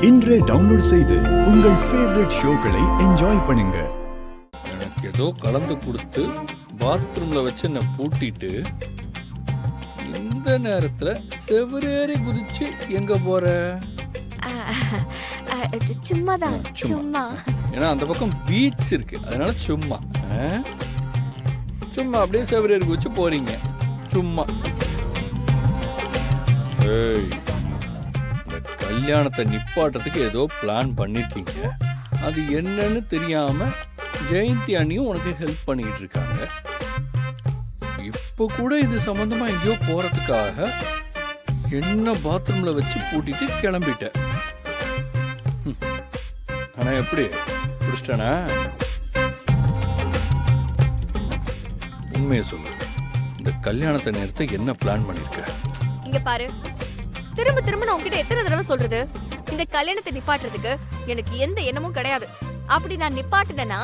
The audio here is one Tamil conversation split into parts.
இன்றே டவுன்லோட் செய்து உங்கள் ஃபேவரட் ஷோக்களை என்ஜாய் பண்ணுங்க. எனக்கு ஏதோ கலந்து கொடுத்து பாத்ரூம்ல வச்சு என்ன பூட்டிட்டு இந்த நேரத்துல செவரேறி குதிச்சு எங்க போற? சும்மாதான் சும்மா. ஏன்னா அந்த பக்கம் பீச் இருக்கு, அதனால சும்மா சும்மா அப்படியே செவரேறி குதிச்சு போறீங்க சும்மா. ஏய், இந்த கல்யாணத்தை நிப்பாட்டத்துக்கு ஏதோ பிளான் பண்ணிருக்கீங்க. அது என்னன்னு தெரியாம ஜெயந்தி அண்ணியும் உனக்கு ஹெல்ப் பண்ணிக்கிட்டு இருக்காங்க. இப்போ கூட இது சம்பந்தமா எங்கேயோ போறதுக்காக என்ன பாத்ரூம்ல வச்சு பூட்டிட்டு கிளம்பிட்ட. ஆனா எப்படி பிடிச்சிட்டானா? உண்மையை சொல்லு, இந்த கல்யாணத்தை நேரத்தை என்ன பிளான் பண்ணிருக்க? இங்க பாரு, திரும்ப திரும்ப நான் உங்ககிட்ட எத்தனை தடவை சொல்றது, இந்த கல்யாணத்தை நிப்பாட்டுறதுக்கு எனக்கு எந்த எண்ணமும் கிடையாது. அப்படி நான் நிப்பாட்டினா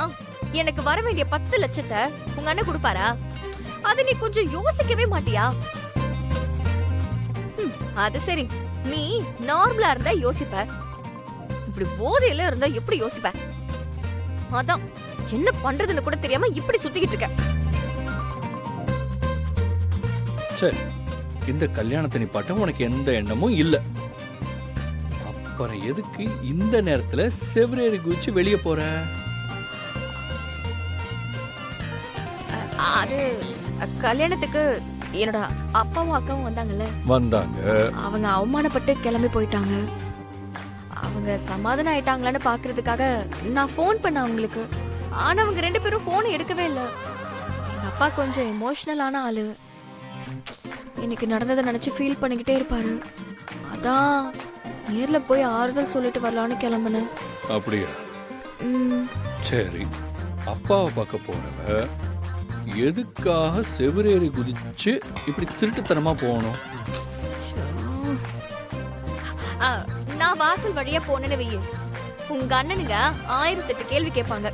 எனக்கு வர வேண்டிய 10 லட்சத்தை உங்க அண்ணன் கொடுப்பாரா? அது நீ கொஞ்சம் யோசிக்கவே மாட்டியா? அது சரி, நீ நார்மலா இருந்தா யோசிப்ப, இப்படி போதையில இருந்தா எப்படி யோசிப்ப? அதான் என்ன பண்றதுன்னு கூட தெரியாம இப்படி சுத்திக்கிட்டு இருக்க. சரி, இந்த கல்யாணத்தை நிப்பாட்ட உனக்கு எந்த எண்ணமும் இல்ல. அப்புறம் எதுக்கு இந்த நேரத்துல செவரேறி குதிச்சு வெளியே போற? அது கல்யாணத்துக்கு என்னோட அப்பாவும் அக்காவும் வந்தாங்க. அவங்க அவமானப்பட்டு கிளம்பி போயிட்டாங்க. அவங்க சமாதானம் ஆயிட்டாங்களான்னு பாக்குறதுக்காக நான் ஃபோன் பண்ண அவங்களுக்கு. ஆனா அவங்க 2 பேரும் போன் எடுக்கவே இல்லை. எங்க அப்பா கொஞ்சம் எமோஷனலான ஆளு. இன்னைக்கு நடந்ததை நினைச்சு ஃபீல் பண்ணிக்கிட்டே இருப்பாரு. அதான் நேர்ல போய் ஆறுதல் சொல்லிட்டு வரலான்னு கிளம்புனேன். அப்படியா? சரி, அப்பாவை பார்க்க போறவ எதுக்காக செவரேறி குதிச்சு இப்படி திருட்டுத்தனமா போகணும்? நான் வாசல் வழியா போனேன்னு வையே, உங்க அண்ணனுங்க 1008 கேள்வி கேட்பாங்க.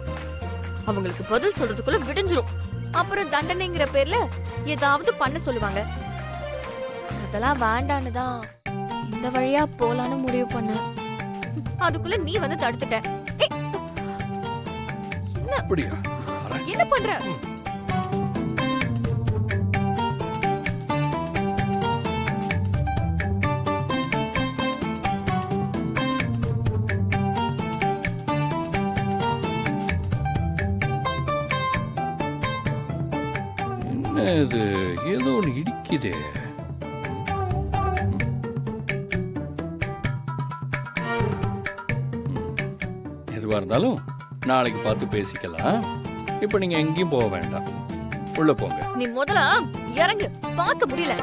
அவங்களுக்கு பதில் சொல்றதுக்குள்ள விடிஞ்சிரும். அப்புறம் தண்டனைங்கிற பேர்ல ஏதாவது பண்ண சொல்லுவாங்க. அதெல்லாம் வேண்டான்னு தான் இந்த வழியா போலான்னு முடிவு பண்ண. அதுக்குள்ள நீ வந்து தடுத்துட்ட. அப்படியா? என்ன பண்ற? இது ஏதோ ஒன்று இடிக்குதே. எதுவா இருந்தாலும் நாளைக்கு பார்த்து பேசிக்கலாம். இப்ப நீங்க எங்கேயும் போக வேண்டாம், உள்ள போங்க. நீ முதல்ல இறங்கு, பார்க்க முடியல.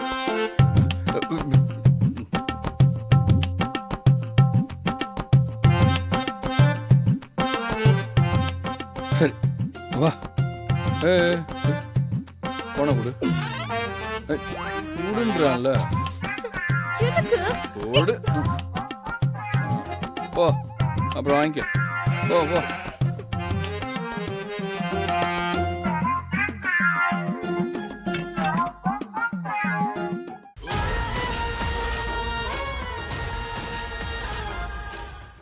சரி வா. போன கொடு. கொடுன்றான்ல, கொடு. போ, அப்புறம் வாங்கிக்க. போ போ.